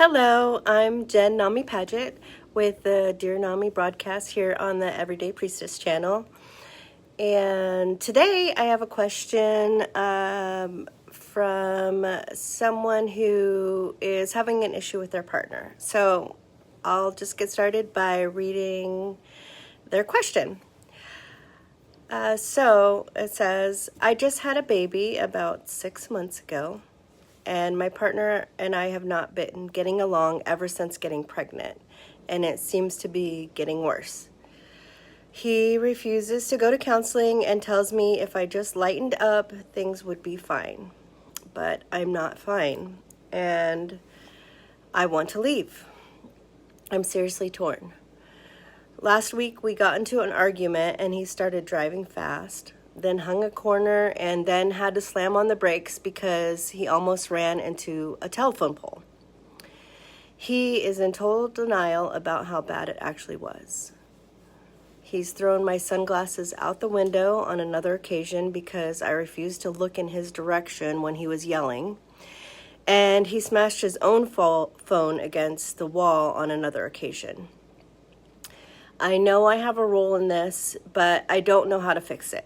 Hello, I'm Jen Nami Padgett with the Dear Nami Brodcast here on the Everyday Priestess Channel. And today I have a question from someone who is having an issue with their partner. So I'll just get started by reading their question. So it says, I just had a baby about 6 months ago, and my partner and I have not been getting along ever since getting pregnant, and it seems to be getting worse. He refuses to go to counseling and tells me if I just lightened up, things would be fine. But I'm not fine, and I want to leave. I'm seriously torn. Last week we got into an argument and he started driving fast, then hung a corner and then had to slam on the brakes because he almost ran into a telephone pole. He is in total denial about how bad it actually was. He's thrown my sunglasses out the window on another occasion because I refused to look in his direction when he was yelling. And he smashed his own phone against the wall on another occasion. I know I have a role in this, but I don't know how to fix it.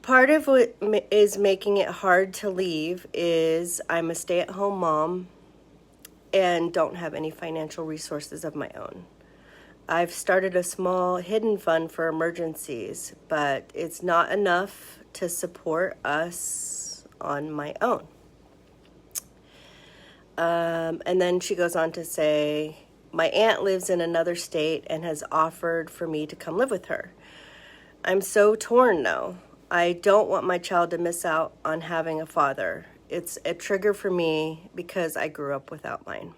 Part of what is making it hard to leave is I'm a stay-at-home mom and don't have any financial resources of my own. I've started a small hidden fund for emergencies, but it's not enough to support us on my own. And then she goes on to say, my aunt lives in another state and has offered for me to come live with her. I'm so torn though. I don't want my child to miss out on having a father. It's a trigger for me because I grew up without mine.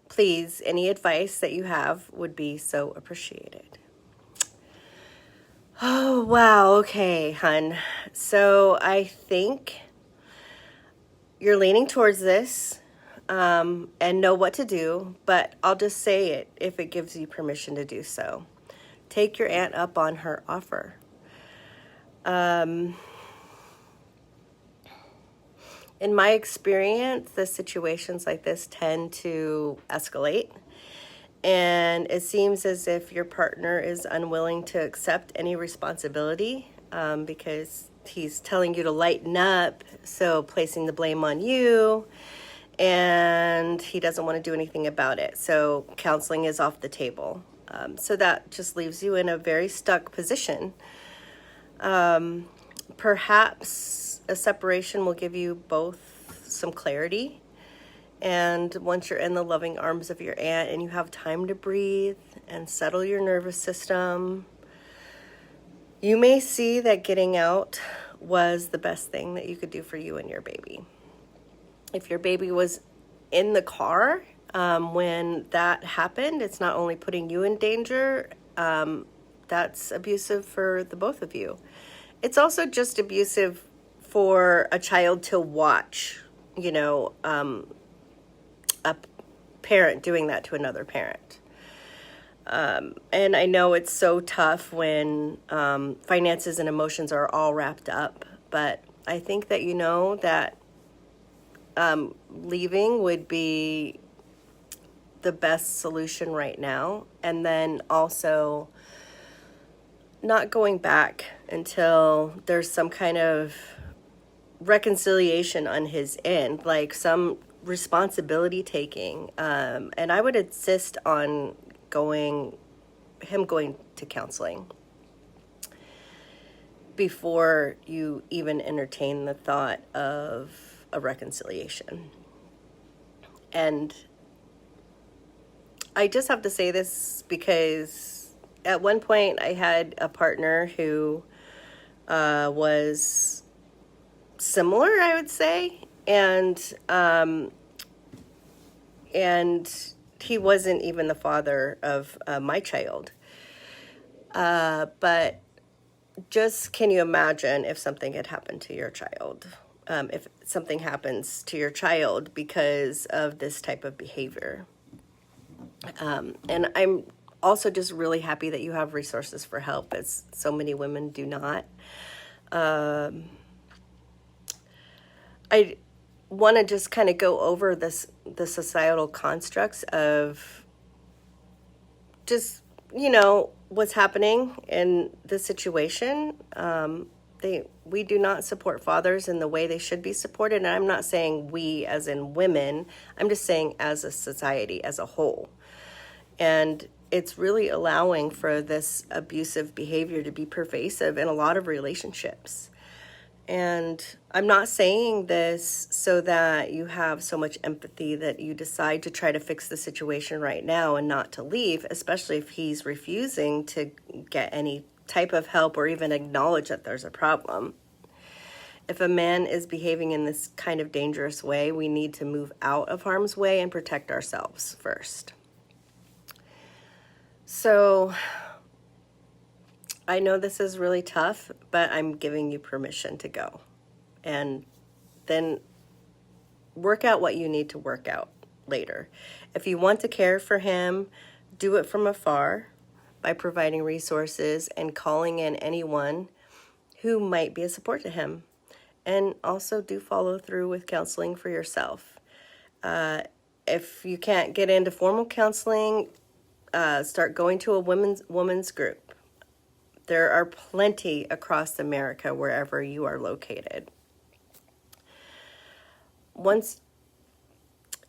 Please, any advice that you have would be so appreciated. Oh, wow. Okay, hun. So I think you're leaning towards this. And know what to do, but I'll just say it if it gives you permission to do so. Take your aunt up on her offer. In my experience, the situations like this tend to escalate, and it seems as if your partner is unwilling to accept any responsibility because he's telling you to lighten up, so placing the blame on you. And he doesn't want to do anything about it. So counseling is off the table. So that just leaves you in a very stuck position. Perhaps a separation will give you both some clarity. And once you're in the loving arms of your aunt and you have time to breathe and settle your nervous system, you may see that getting out was the best thing that you could do for you and your baby. If your baby was in the car when that happened, it's not only putting you in danger, that's abusive for the both of you. It's also just abusive for a child to watch, a parent doing that to another parent. And I know it's so tough when finances and emotions are all wrapped up, but I think that you know that leaving would be the best solution right now, and then also not going back until there's some kind of reconciliation on his end, like some responsibility taking. And I would insist on him going to counseling before you even entertain the thought of a reconciliation. And I just have to say this because at one point I had a partner who was similar, I would say, and he wasn't even the father of my child. But just can you imagine if something had happened to your child? If something happens to your child because of this type of behavior. And I'm also just really happy that you have resources for help, as so many women do not. want to just kind of go over the societal constructs of just, what's happening in the situation. We do not support fathers in the way they should be supported. And I'm not saying we as in women, I'm just saying as a society as a whole. And it's really allowing for this abusive behavior to be pervasive in a lot of relationships. And I'm not saying this so that you have so much empathy that you decide to try to fix the situation right now and not to leave, especially if he's refusing to get any type of help or even acknowledge that there's a problem. If a man is behaving in this kind of dangerous way, we need to move out of harm's way and protect ourselves first. So I know this is really tough, but I'm giving you permission to go. And then work out what you need to work out later. If you want to care for him, do it from afar by providing resources and calling in anyone who might be a support to him. And also do follow through with counseling for yourself. If you can't get into formal counseling, start going to a women's group. There are plenty across America wherever you are located.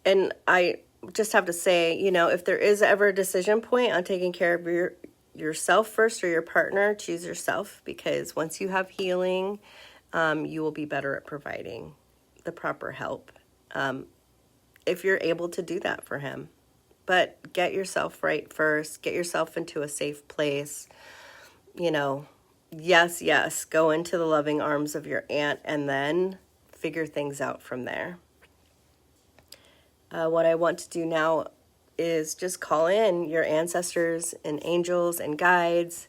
And I just have to say, if there is ever a decision point on taking care of yourself first or your partner, choose yourself, because once you have healing, you will be better at providing the proper help if you're able to do that for him. But get yourself right first. Get yourself into a safe place. Yes, go into the loving arms of your aunt and then figure things out from there. What I want to do now is just call in your ancestors and angels and guides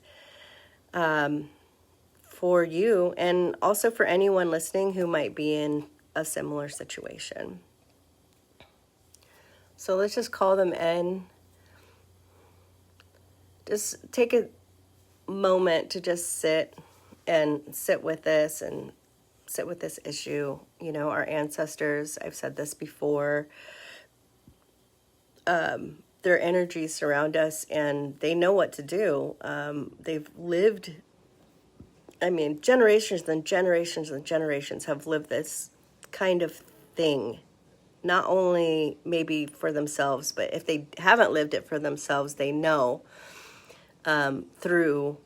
for you, and also for anyone listening who might be in a similar situation. So let's just call them in. Just take a moment to just sit with this issue. Our ancestors, I've said this before, their energies surround us and they know what to do. They've lived, generations and generations and generations have lived this kind of thing. Not only maybe for themselves, but if they haven't lived it for themselves, they know through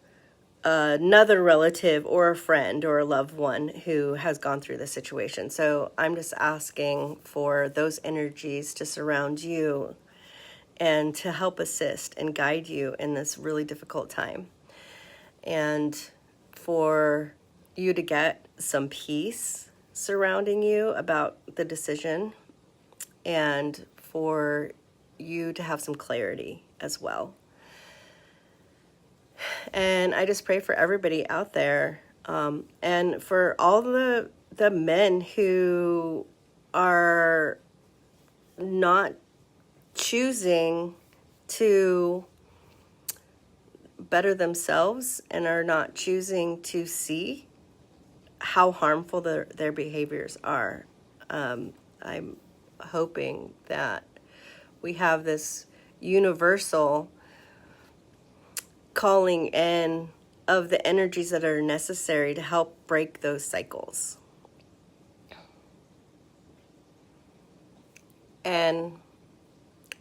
another relative or a friend or a loved one who has gone through the situation. So I'm just asking for those energies to surround you and to help assist and guide you in this really difficult time. And for you to get some peace surrounding you about the decision, and for you to have some clarity as well. And I just pray for everybody out there, and for all the men who are not choosing to better themselves and are not choosing to see how harmful their behaviors are. I'm hoping that we have this universal calling in of the energies that are necessary to help break those cycles. And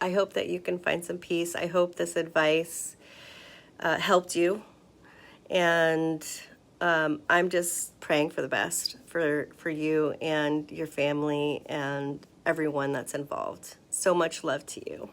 I hope that you can find some peace. I hope this advice helped you. And I'm just praying for the best for you and your family and everyone that's involved. So much love to you.